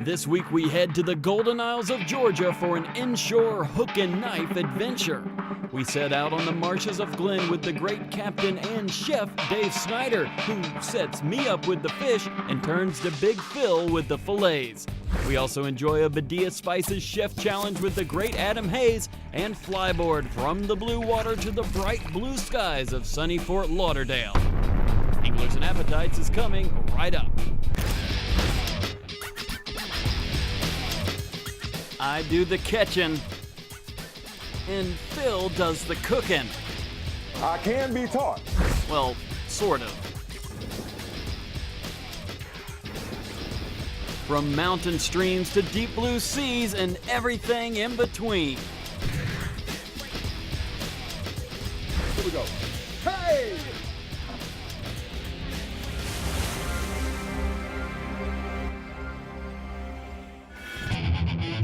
This week we head to the Golden Isles of Georgia for an inshore hook and knife adventure. We set out on the marshes of Glen with the great captain and chef Dave Snyder, who sets me up with the fish and turns to Big Phil with the fillets. We also enjoy a Badia Spices Chef Challenge with the great Adam Hayes and flyboard from the blue water to the bright blue skies of sunny Fort Lauderdale. Anglers and Appetites is coming right up. I do the catching, and Phil does the cooking. I can be taught. Well, sort of. From mountain streams to deep blue seas and everything in between. Here we go. Hey!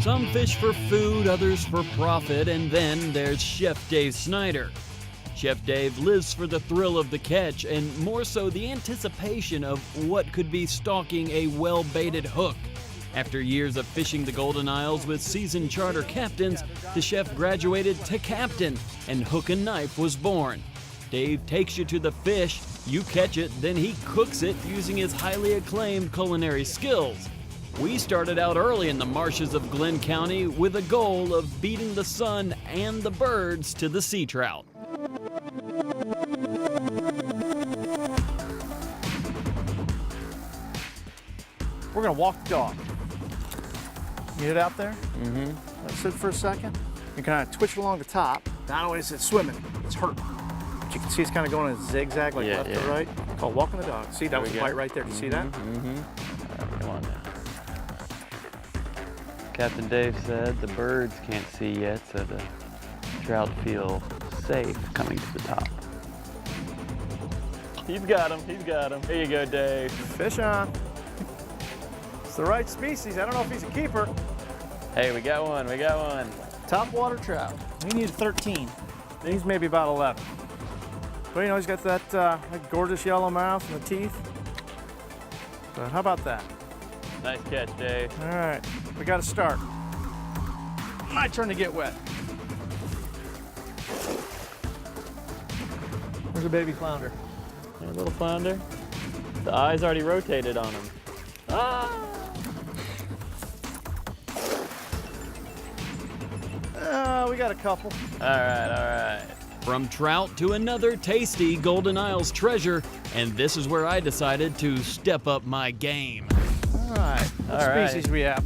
Some fish for food, others for profit, and then there's Chef Dave Snyder. Chef Dave lives for the thrill of the catch and more so the anticipation of what could be stalking a well-baited hook. After years of fishing the Golden Isles with seasoned charter captains, the chef graduated to captain and Hook and Knife was born. Dave takes you to the fish, you catch it, then he cooks it using his highly acclaimed culinary skills. We started out early in the marshes of Glen County with a goal of beating the sun and the birds to the sea trout. We're gonna walk the dog. Get it out there? Mm-hmm. Let it sit for a second. You kind of twitch it along the top. Not only is it swimming, it's hurt. But you can see it's kind of going in a zigzag, like left to right. Called walking the dog. See, that was a bite right there. Do you see that? Mm-hmm. All right, come on now. Captain Dave said the birds can't see yet, so the trout feel safe coming to the top. He's got him, he's got him. Here you go, Dave. Fish on. It's the right species. I don't know if he's a keeper. Hey, we got one, we got one. Top water trout. We need 13. He's maybe about 11. But you know, he's got that gorgeous yellow mouth and the teeth. So how about that? Nice catch, Dave. All right, we got to start. My turn to get wet. There's a baby flounder. A little flounder. The eye's already rotated on him. Ah! We got a couple. All right, all right. From trout to another tasty Golden Isles treasure, and this is where I decided to step up my game. All right, what species we have?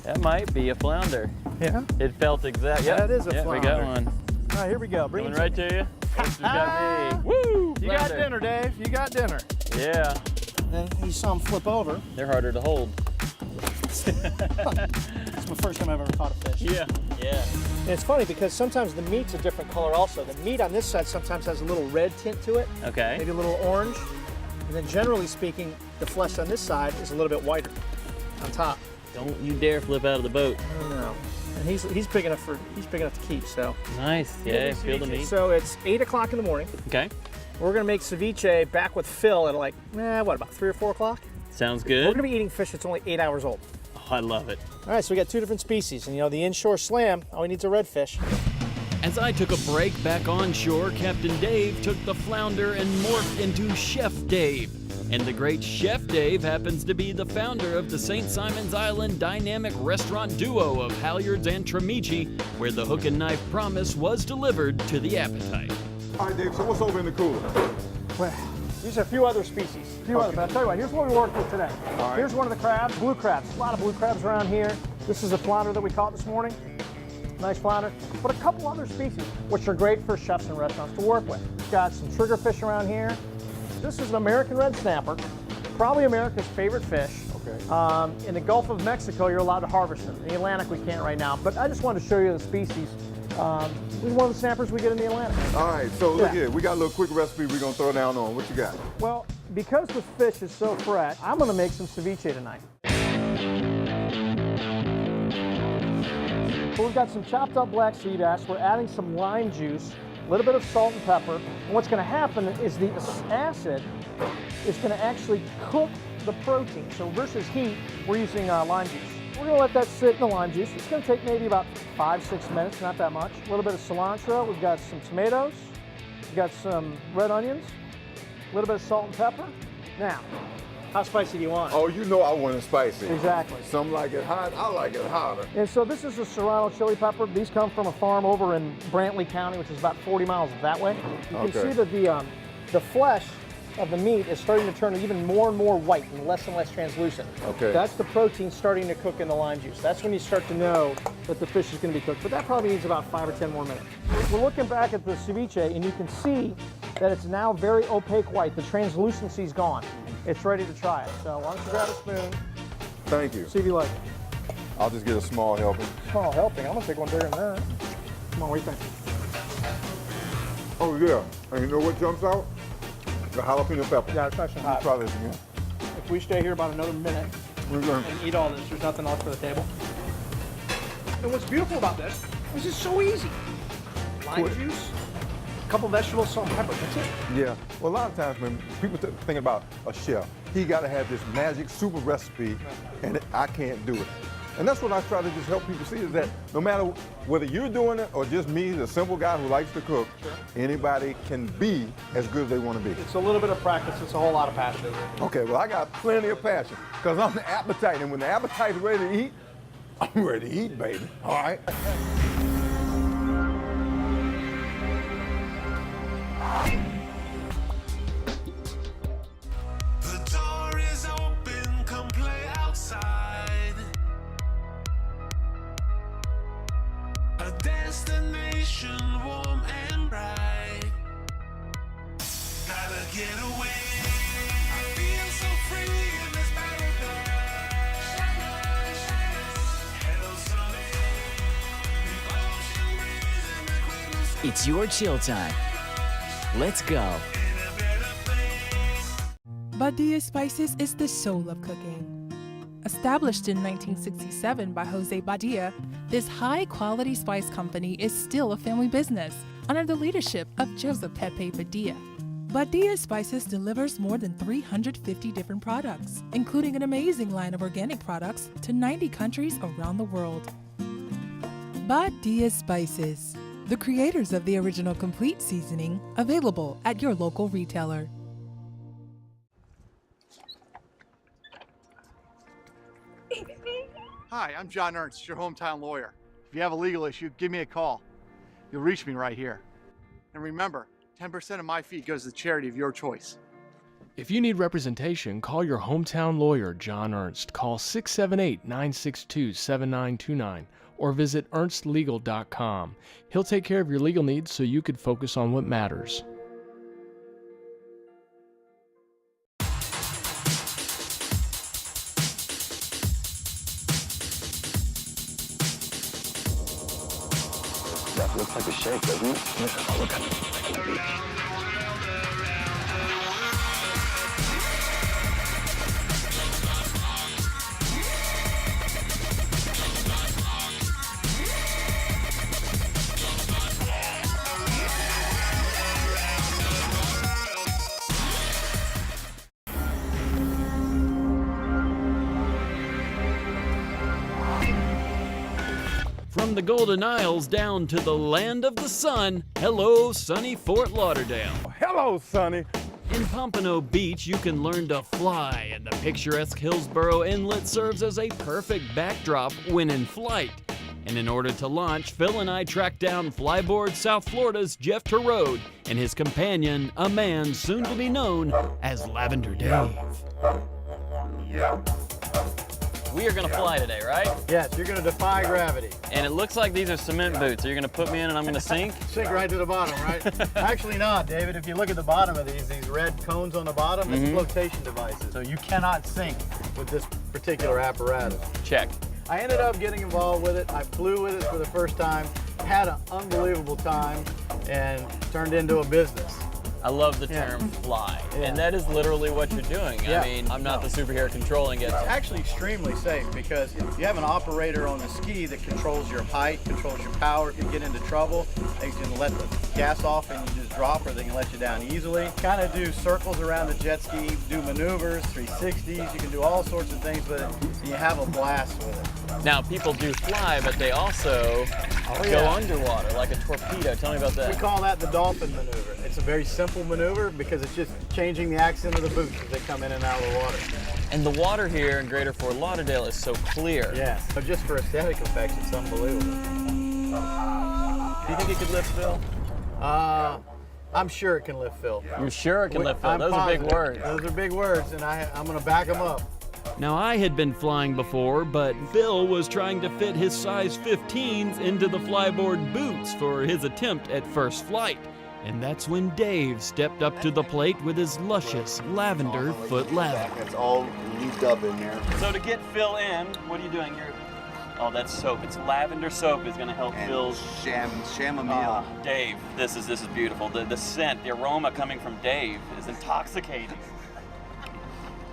That might be a flounder. Yeah? It felt exact. Yeah, that is a flounder. flounder. We got one. All right, here we go. Bring Coming it right to you. This has got me. Woo! You got Flounder. dinner, Dave. You got dinner. Yeah. Then you saw him flip over. They're harder to hold. It's my first time I've ever caught a fish. Yeah. Yeah. And it's funny because sometimes the meat's a different color also. The meat on this side sometimes has a little red tint to it. Okay. Maybe a little orange. And then generally speaking, the flesh on this side is a little bit whiter on top. Don't you dare flip out of the boat. No. And he's big enough to keep, so. Nice. Yeah, feel the meat. So it's 8 o'clock in the morning. Okay. We're gonna make ceviche back with Phil at like, about 3 or 4 o'clock? Sounds We're good. gonna be eating fish that's only 8 hours old. Oh, I love it. All right, so we got 2 different species. And you know, the inshore slam, all he needs are redfish. As I took a break back on shore, Captain Dave took the flounder and morphed into Chef Dave. And the great Chef Dave happens to be the founder of the St. Simon's Island dynamic restaurant duo of Halyards and Tremici, where the hook and knife promise was delivered to the appetite. All right, Dave, so what's over in the cooler? Well, these are a few other species. But I'll tell you what, here's what we worked with today. All right. Here's one of the crabs, blue crabs. A lot of blue crabs around here. This is a flounder that we caught this morning. Nice flounder. But a couple other species, which are great for chefs and restaurants to work with. We've got some triggerfish around here. This is an American red snapper, probably America's favorite fish. Okay. In the Gulf of Mexico, you're allowed to harvest them. In the Atlantic, we can't right now. But I just wanted to show you the species. This is one of the snappers we get in the Atlantic. All right, so look Yeah. here. We got a little quick recipe we're going to throw down on. What you got? Well, because the fish is so fresh, I'm going to make some ceviche tonight. So we've got some chopped up black sea bass. We're adding some lime juice, a little bit of salt and pepper. And what's going to happen is the acid is going to actually cook the protein. So versus heat, we're using lime juice. We're gonna let that sit in the lime juice. It's gonna take maybe about 5-6 minutes, not that much. A little bit of cilantro. We've got some tomatoes. We've got some red onions. A little bit of salt and pepper. Now, how spicy do you want it? Oh, you know I want it spicy. Exactly. Some like it hot, I like it hotter. And so this is a Serrano chili pepper. These come from a farm over in Brantley County, which is about 40 miles that way. You can see that the flesh of the meat is starting to turn even more and more white and less translucent. Okay. That's the protein starting to cook in the lime juice. That's when you start to know that the fish is going to be cooked. But that probably needs about 5 or 10 more minutes. We're looking back at the ceviche, and you can see that it's now very opaque white. The translucency is gone. It's ready to try it. So why don't you grab a spoon, Thank you. see if you like it. I'll just get a small helping. Small helping. I'm going to take one bigger than that. Come on, what do you think? Oh yeah, and you know what jumps out? The jalapeno pepper. Yeah, it's nice and Let me hot. try this again. If we stay here about another minute We're going. and eat all this, there's nothing else for the table. And what's beautiful about this is it's so easy. Lime juice, a couple vegetables, salt and pepper, that's it. Yeah. Well, a lot of times when people think about a chef, he got to have this magic super recipe, and I can't do it. And that's what I try to just help people see is that no matter whether you're doing it or just me, the simple guy who likes to cook, anybody can be as good as they want to be. It's a little bit of practice, it's a whole lot of passion. Okay, well, I got plenty of passion because I'm the appetite, and when the appetite's ready to eat, I'm ready to eat, baby. All right? The door is open, come play outside. A destination warm and bright. Gotta get away. I feel so free in this paradise. Hello, sunny. The ocean breeze and the clear sky. It's your chill time. Let's go. Badia Spices is the soul of cooking. Established in 1967 by Jose Badia, this high-quality spice company is still a family business under the leadership of Joseph Pepe Badia. Badia Spices delivers more than 350 different products, including an amazing line of organic products to 90 countries around the world. Badia Spices, the creators of the original complete seasoning, available at your local retailer. Hi, I'm John Ernst, your hometown lawyer. If you have a legal issue, give me a call. You'll reach me right here. And remember, 10% of my fee goes to the charity of your choice. If you need representation, call your hometown lawyer, John Ernst. Call 678-962-7929 or visit ernstlegal.com. He'll take care of your legal needs so you could focus on what matters. That looks like a shake, doesn't it? Yeah, look at it. From the Golden Isles down to the land of the sun, hello, sunny Fort Lauderdale. Hello, Sonny. In Pompano Beach, you can learn to fly, and the picturesque Hillsborough Inlet serves as a perfect backdrop when in flight. And in order to launch, Phil and I tracked down Flyboard South Florida's Jeff Terode and his companion, a man soon to be known as Lavender Dave. We are gonna fly today, right? Yes, you're going to defy gravity. And it looks like these are cement boots. So you're gonna put me in and I'm gonna sink? Sink right to the bottom, right? Actually not, David. If you look at the bottom of these red cones on the bottom, it's flotation devices. So you cannot sink with this particular apparatus. Check. I ended up getting involved with it. I flew with it for the first time, had an unbelievable time, and turned into a business. I love the term fly, and that is literally what you're doing. Yeah. I mean, I'm not the superhero controlling it. It's actually extremely safe because you have an operator on the ski that controls your height, controls your power. If you get into trouble, they can let the gas off and you just drop, or they can let you down easily. Kind of do circles around the jet ski, do maneuvers, 360s. You can do all sorts of things with it, and you have a blast with it. Now, people do fly, but they also go underwater like a torpedo. Tell me about that. We call that the dolphin maneuver. It's a very simple maneuver because it's just changing the accent of the boots as they come in and out of the water. And the water here in Greater Fort Lauderdale is so clear. Yeah, so just for aesthetic effects, it's unbelievable. Do you think it could lift Phil? I'm sure it can lift Phil. You're sure it can lift Phil? I'm Those are big positive. words. Those are big words, and I'm going to back them up. Now, I had been flying before, but Phil was trying to fit his size 15s into the flyboard boots for his attempt at first flight. And that's when Dave stepped up to the plate with his luscious lavender foot lather. It's all looped up in there. So to get Phil in, what are you doing here? Oh, that's soap. It's lavender soap is going to help And Phil's chamomile. Dave, this is beautiful. The scent, the aroma coming from Dave is intoxicating.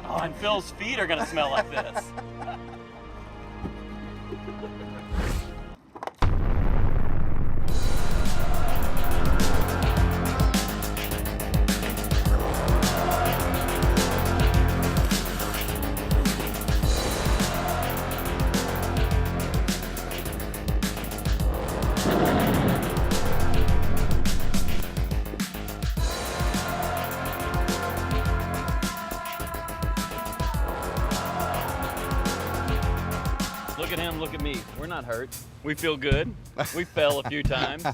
Oh, and Phil's feet are going to smell like this. Look at him, look at me. We're not hurt. We feel good. We fell a few times.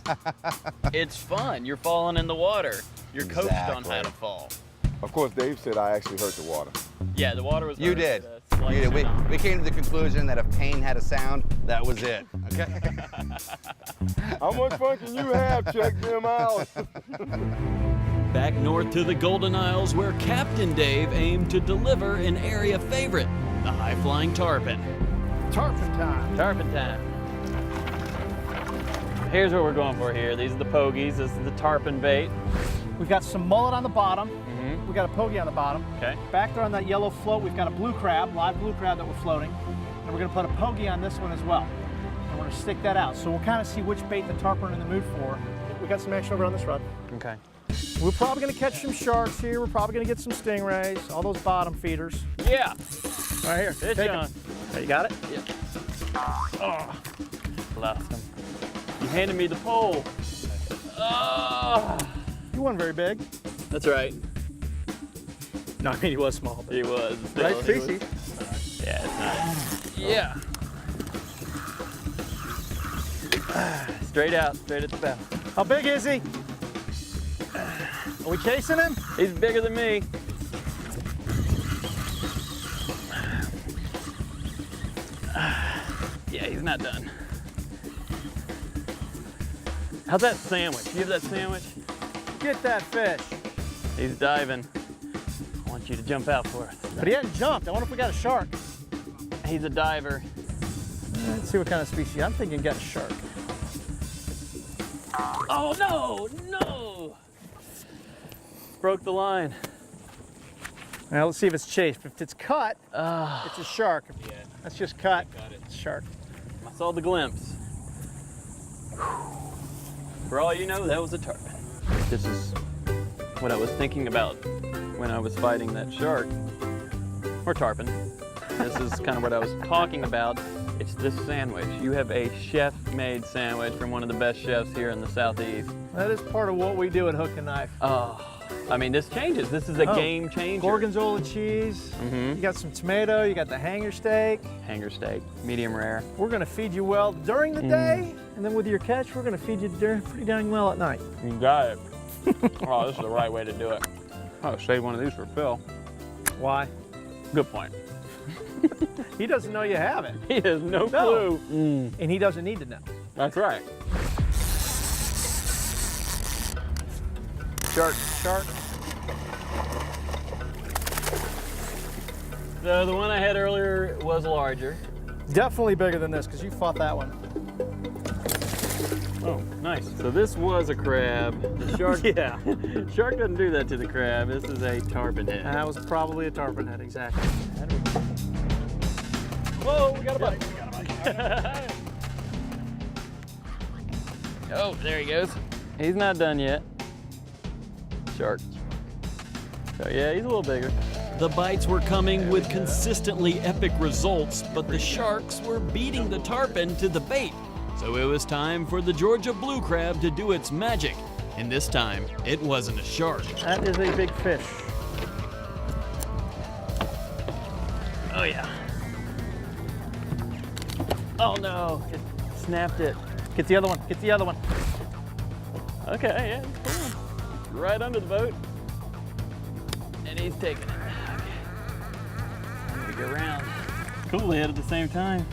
It's fun. You're falling in the water. You're coached on how to fall. Of course, Dave said I actually hurt the water. Yeah, the water was You hurt, did. slight You did. tsunami. We came to the conclusion that if pain had a sound, that was it. Okay? How much fun can you have? Check them out. Back north to the Golden Isles, where Captain Dave aimed to deliver an area favorite, the high-flying tarpon. Tarpon time. Tarpon time. Here's what we're going for here. These are the pogies. This is the tarpon bait. We've got some mullet on the bottom. We've got a pogie on the bottom. Okay. Back there on that yellow float, we've got a blue crab, live blue crab that we're floating. And we're going to put a pogie on this one as well. And we're going to stick that out. So we'll kind of see which bait the tarpon are in the mood for. We got some action over on this rod. Okay. We're probably going to catch some sharks here. We're probably going to get some stingrays, all those bottom feeders. Yeah. Right here. Fish Take on. 'em. Hey, you got it? Yeah. Lost him. You handed me the pole. Oh. You weren't very big. That's right. No, I mean, he was small. But He was. Right He species. was- Yeah, it's nice. Yeah. Straight out, straight at the bow. How big is he? Are we chasing him? He's bigger than me. Yeah, he's not done. How's that sandwich? You have that sandwich? Get that fish. He's diving. I want you to jump out for us. But he hadn't jumped. I wonder if we got a shark. He's a diver. Let's see what kind of species. I'm thinking got a shark. Oh no, no! Broke the line. Now let's see if it's chased. If it's cut, it's a shark. That's just cut. It's a shark. I saw the glimpse. For all you know, that was a tarpon. This is what I was thinking about when I was fighting that shark, or tarpon. This is kind of what I was talking about. It's this sandwich. You have a chef-made sandwich from one of the best chefs here in the Southeast. That is part of what we do at Hook and Knife. Oh, I mean, this changes. This is a game changer. Gorgonzola cheese. You got some tomato. You got the hanger steak. Hanger steak, medium rare. We're gonna feed you well during the day, and then with your catch, we're gonna feed you pretty dang well at night. You got it. Oh, this is the right way to do it. Oh, save one of these for Phil. Why? Good point. He doesn't know you have it. He has no clue. And he doesn't need to know. That's right. Shark, shark. So the one I had earlier was larger. Definitely bigger than this, because you fought that one. Oh, nice. So this was a crab. The shark, Yeah. shark doesn't do that to the crab. This is a tarpon head. That was probably a tarpon head, exactly. Whoa, we got a bite. We got a bite. Oh, there he goes. He's not done yet. Shark. So yeah, he's a little bigger. The bites were coming with consistently epic results, but the sharks were beating the tarpon to the bait. So it was time for the Georgia blue crab to do its magic. And this time, it wasn't a shark. That is a big fish. Oh yeah. Oh no, it snapped it. Get the other one. Get the other one. Okay, yeah, it's cool. Right under the boat. And he's taking it. Okay. Big around. Cool, they had at the same time.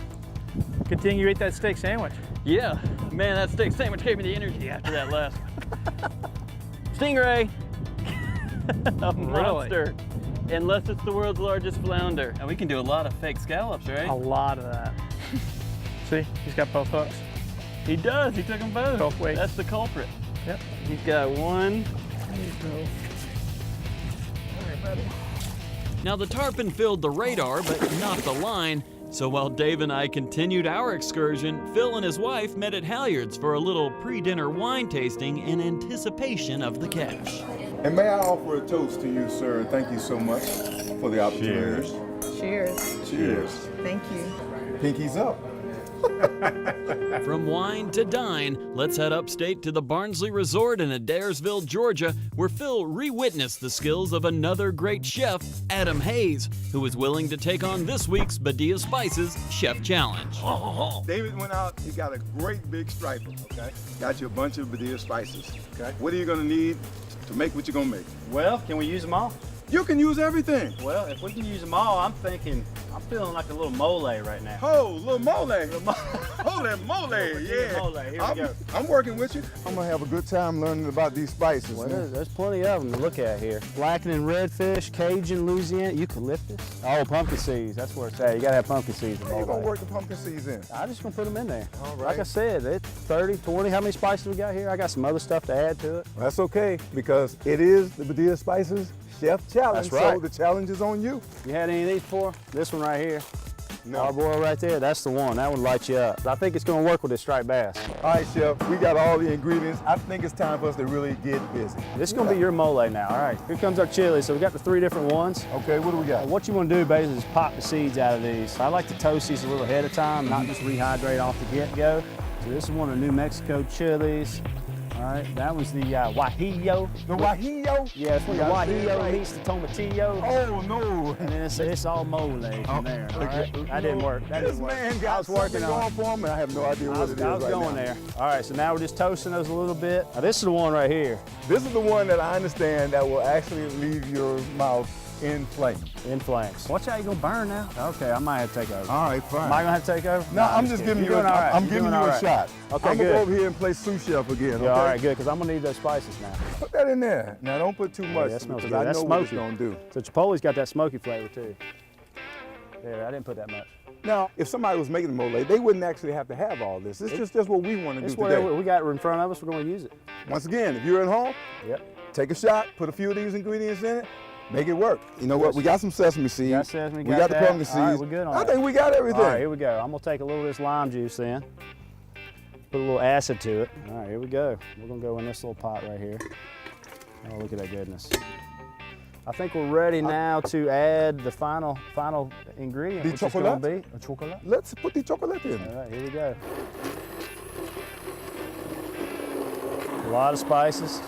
Good thing you ate that steak sandwich. Yeah, man, that steak sandwich gave me the energy after that last one. Stingray. A monster. Unless it's the world's largest flounder. And we can do a lot of fake scallops, right? A lot of that. See, he's got both hooks. He does, he took them both. Both ways. That's the culprit. Yep. He's got one. There you go. All right, buddy. Now the tarpon filled the radar, but not the line. So while Dave and I continued our excursion, Phil and his wife met at Halyards for a little pre-dinner wine tasting in anticipation of the catch. And may I offer a toast to you, sir? Thank you so much for the opportunity. Cheers. Cheers. Thank you. Pinkies up. From wine to dine, let's head upstate to the Barnsley Resort in Adairsville, Georgia, where Phil re-witnessed the skills of another great chef, Adam Hayes, who was willing to take on this week's Badia Spices Chef Challenge. David went out, he got a great big striper, okay? Got you a bunch of Badia spices, okay? What are you gonna need to make what you're gonna make? Well, can we use them all? You can use everything. Well, if we can use them all, I'm feeling like a little mole right now. Oh, little mole. Holy moly, yeah. Mole. Here we go. I'm working with you. I'm gonna have a good time learning about these spices. Well, man. there's plenty of them to look at here. Blackened redfish, Cajun, Louisiana, eucalyptus. Oh, pumpkin seeds, that's where it's at. You gotta have pumpkin seeds. How you gonna work the pumpkin seeds in? I'm just gonna put them in there. All right. Like I said, it's 30, 20. How many spices we got here? I got some other stuff to add to it. Well, that's okay, because it is the Badia Spices Chef Challenge, That's right. so the challenge is on you. You had any of these before? This one right here. No. Parboil right there, that's the one. That one lights you up. I think it's gonna work with this striped bass. All right, Chef, we got all the ingredients. I think it's time for us to really get busy. This is gonna be your mole now. All right, here comes our chili. So we got the 3 different ones. Okay, what do we got? What you wanna do basically is pop the seeds out of these. I like to toast these a little ahead of time, not just rehydrate off the get-go. So this is one of the New Mexico chilies. All right, that was the guajillo. The guajillo? Yeah, it's when the guajillo meets the tomatillo. Oh, no. And then it's all mole from there, all right? That didn't work. That This didn't work. man got something going for him, and I have no idea what it is I was right going now. there. All right, so now we're just toasting those a little bit. Now this is the one right here. This is the one that I understand that will actually leave your mouth in flames. In flames. Watch out, you're gonna burn now. Okay, I might have to take over. All right, fine. Am I gonna have to take over? No, I'm just giving you You're doing all right. I'm You're giving doing you all a right. shot. Okay, I'm good. gonna go over here and play sous chef again, okay? Yeah, all right, good, because I'm gonna need those spices now. Put that in there. Now, don't put too much, That smells because good. I That's know what it's smoky. gonna do. So Chipotle's got that smoky flavor too. There, I didn't put that much. Now, if somebody was making the mole, they wouldn't actually have to have all this. It's just what we want to do It's today. whatever we got in front of us, we're gonna use it. Once again, if you're at home, take a shot, put a few of these ingredients in it, make it work. You know what? We got some sesame seeds. We got sesame, we got the that. pumpkin seeds. All right, we're good on I that. think we got everything. All right, here we go. I'm gonna take a little of this lime juice then. Put a little acid to it. All right, here we go. We're gonna go in this little pot right here. Oh, look at that goodness. I think we're ready now to add the final ingredient, The which is gonna be chocolate? a chocolate. Let's put the chocolate in. All right, here we go. A lot of spices,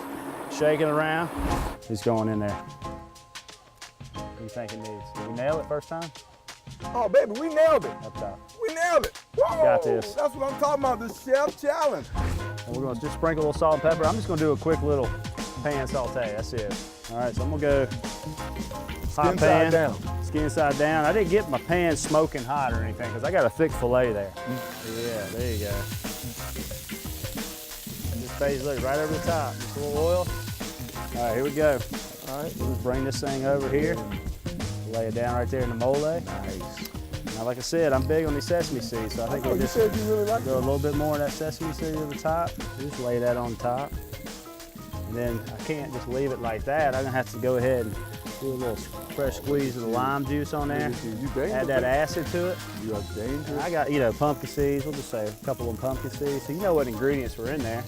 shaking around. It's going in there. What do you think it needs? Did we nail it first time? Oh, baby, we nailed it. Up top. We nailed it. Whoa, Got this. That's what I'm talking about, the Chef Challenge. And we're gonna just sprinkle a little salt and pepper. I'm just gonna do a quick little pan saute, that's it. All right, so I'm gonna go hot Skin pan. side down. Skin side down. I didn't get my pan smoking hot or anything because I got a thick fillet there. Yeah, there you go. And just basically right over the top, just a little oil. All right, here we go. All right, we'll just bring this thing over here. Lay it down right there in the mole. Nice. Now, like I said, I'm big on these sesame seeds, so I think we'll just you really like go a little bit more of that sesame seed at the top. Just lay that on top. And then I can't just leave it like that. I'm gonna have to go ahead and do a little fresh squeeze of the lime juice on there. Add that acid to it. You are dangerous. I got, pumpkin seeds. We'll just say a couple of pumpkin seeds. So you know what ingredients were in there.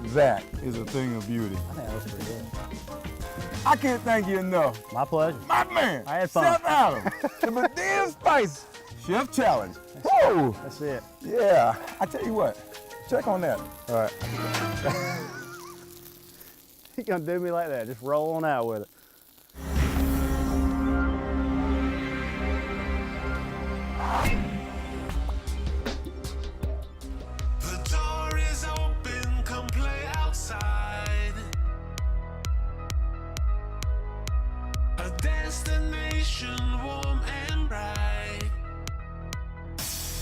That is a thing of beauty. I think that was pretty good. I can't thank you enough. My pleasure. My man, I had fun. Chef Adam, the Medea Spice Chef Challenge. Woo! That's it. Yeah, I tell you what, check on that. All right. He gonna do me like that, just roll on out with it. The door is open, come play outside. A destination warm and bright.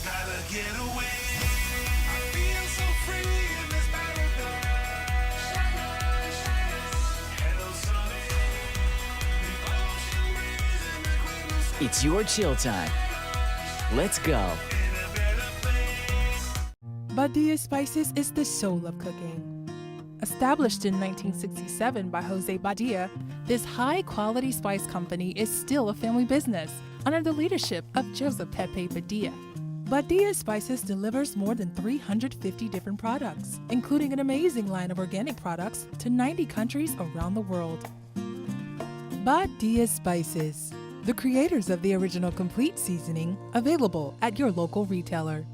Gotta get away. I feel so free in this paradise. Hello, sunny. The ocean breeze and the quick blue sky. It's your chill time. Let's go. Badia Spices is the soul of cooking. Established in 1967 by Jose Badia, this high-quality spice company is still a family business under the leadership of Joseph Pepe Badia. Badia Spices delivers more than 350 different products, including an amazing line of organic products to 90 countries around the world. Badia Spices, the creators of the original complete seasoning, available at your local retailer.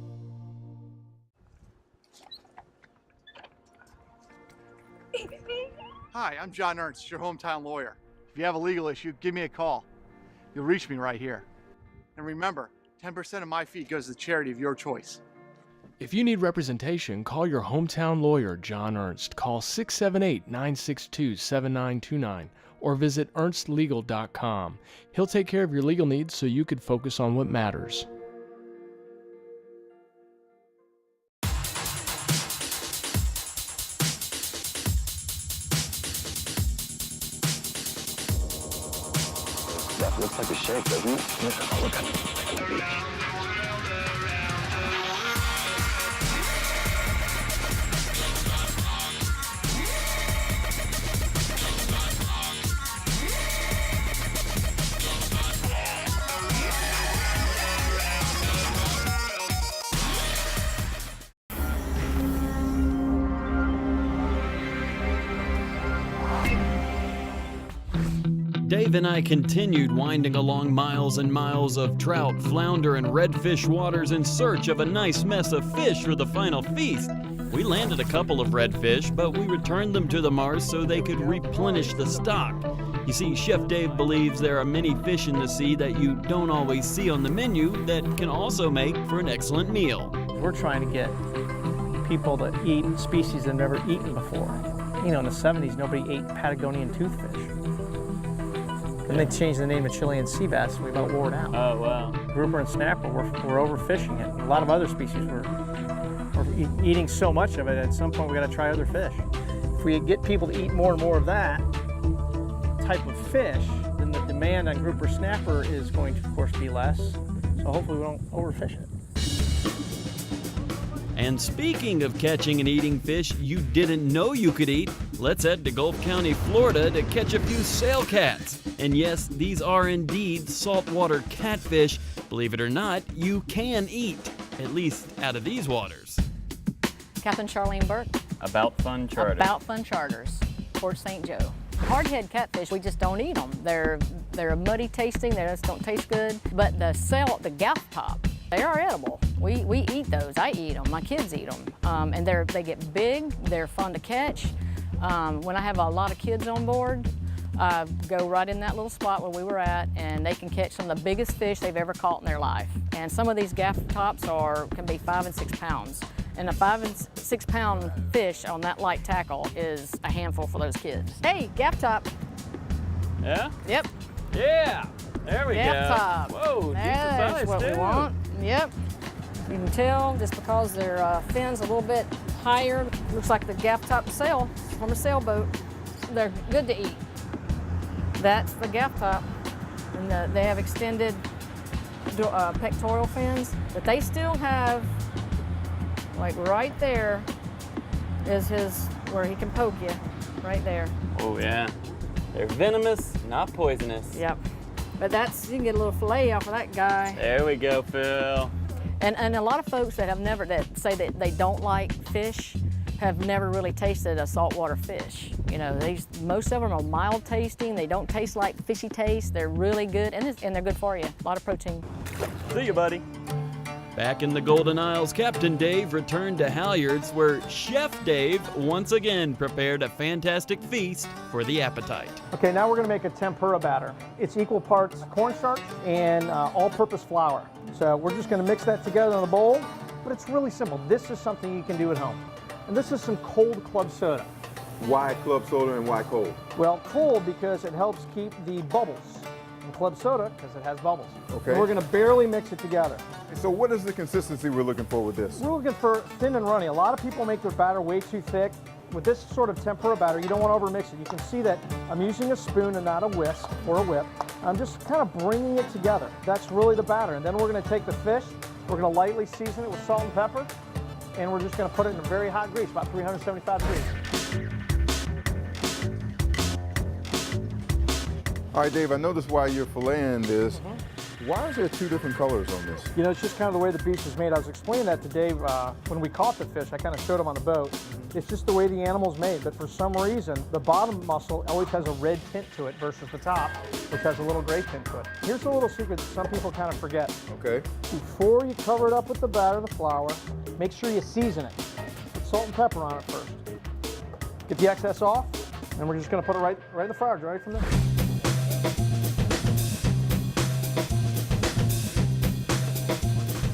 Hi, I'm John Ernst, your hometown lawyer. If you have a legal issue, give me a call. You'll reach me right here. And remember, 10% of my fee goes to the charity of your choice. If you need representation, call your hometown lawyer, John Ernst. Call 678-962-7929 or visit ernstlegal.com. He'll take care of your legal needs so you can focus on what matters. That looks like a shake, doesn't it? Look at it. Dave and I continued winding along miles and miles of trout, flounder, and redfish waters in search of a nice mess of fish for the final feast. We landed a couple of redfish, but we returned them to the Mars so they could replenish the stock. You see, Chef Dave believes there are many fish in the sea that you don't always see on the menu that can also make for an excellent meal. We're trying to get people to eat species they've never eaten before. You know, in the 70s, nobody ate Patagonian toothfish. And they changed the name of Chilean sea bass, we about wore it out. Oh, wow. Grouper and snapper were overfishing it. A lot of other species were eating so much of it, at some point we got to try other fish. If we get people to eat more and more of that type of fish, then the demand on grouper snapper is going to, of course, be less. So hopefully we don't overfish it. And speaking of catching and eating fish you didn't know you could eat, let's head to Gulf County, Florida to catch a few sail cats. And yes, these are indeed saltwater catfish. Believe it or not, you can eat, at least out of these waters. Captain Charlene Burke. About Fun Charters. About Fun Charters, Port St. Joe. Hardhead catfish, we just don't eat them. They're muddy tasting, they just don't taste good. But the gaff top, they are edible. We eat those. I eat them. My kids eat them. And they get big. They're fun to catch. When I have a lot of kids on board, go right in that little spot where we were at, and they can catch some of the biggest fish they've ever caught in their life. And some of these gaff tops can be 5 and 6 pounds. And a 5 and 6 pound fish on that light tackle is a handful for those kids. Hey, gaff top. Yeah? Yep. Yeah. There we gaff go. Top. Whoa, That's decent what size, we too. want. Yep. You can tell just because their fin's a little bit higher, looks like the gaff top sail from a sailboat. They're good to eat. That's the gaff top. And they have extended pectoral fins, but they still have, like right there is his, where he can poke you, right there. Oh yeah. They're venomous, not poisonous. Yep. But that's, you can get a little fillet off of that guy. There we go, Phil. And a lot of folks that that say that they don't like fish have never really tasted a saltwater fish. You know, most of them are mild tasting. They don't taste like fishy taste. They're really good, and they're good for you. A lot of protein. See you, buddy. Back in the Golden Isles, Captain Dave returned to Halyards, where Chef Dave once again prepared a fantastic feast for the appetite. Okay, now we're gonna make a tempura batter. It's equal parts cornstarch and all-purpose flour. So we're just gonna mix that together in a bowl, but it's really simple. This is something you can do at home. And this is some cold club soda. Why club soda and why cold? Well, cold because it helps keep the bubbles. And club soda because it has bubbles. Okay. And we're gonna barely mix it together. So what is the consistency we're looking for with this? We're looking for thin and runny. A lot of people make their batter way too thick. With this sort of tempura batter, you don't want to overmix it. You can see that I'm using a spoon and not a whisk or a whip. I'm just kind of bringing it together. That's really the batter. And then we're going to take the fish, we're going to lightly season it with salt and pepper, and we're just going to put it in a very hot grease, about 375 degrees. All right, Dave, I noticed while you're filleting this, why is there two different colors on this? You know, it's just kind of the way the beef is made. I was explaining that to Dave when we caught the fish. I kind of showed him on the boat. It's just the way the animal's made, but for some reason, the bottom muscle always has a red tint to it versus the top, which has a little gray tint to it. Here's a little secret that some people kind of forget. Okay. Before you cover it up with the batter, the flour, make sure you season it. Put salt and pepper on it first. Get the excess off, and we're just going to put it right in the fryer, right from there.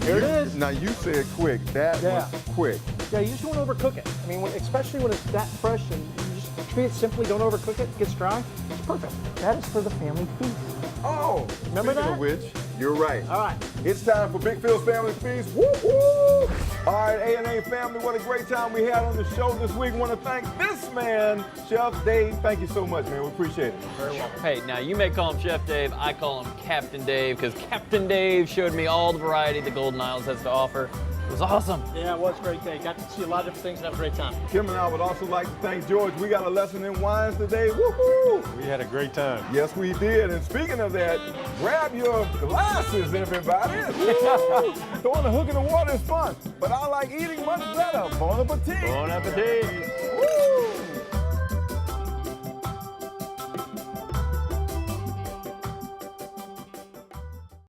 Here it is. Now you said quick. That was quick. Yeah, you just don't overcook it. I mean, especially when it's that fresh and you just treat it simply, don't overcook it, it gets dry. It's perfect. That is for the family feast. Oh, remember speaking that? of which, you're right. All right. It's time for Big Phil's Family Feast. Woo woo! All right, A&A family, what a great time we had on the show this week. Want to thank this man, Chef Dave. Thank you so much, man. We appreciate it. Very well. Hey, now you may call him Chef Dave. I call him Captain Dave because Captain Dave showed me all the variety the Golden Isles has to offer. It was awesome. Yeah, it was a great day. Got to see a lot of different things and have a great time. Kim and I would also like to thank George. We got a lesson in wines today. Woohoo! We had a great time. Yes, we did. And speaking of that, grab your glasses, everybody. Woo! Throwing a hook in the water is fun, but I like eating much better. Bon appetit. Bon appetit.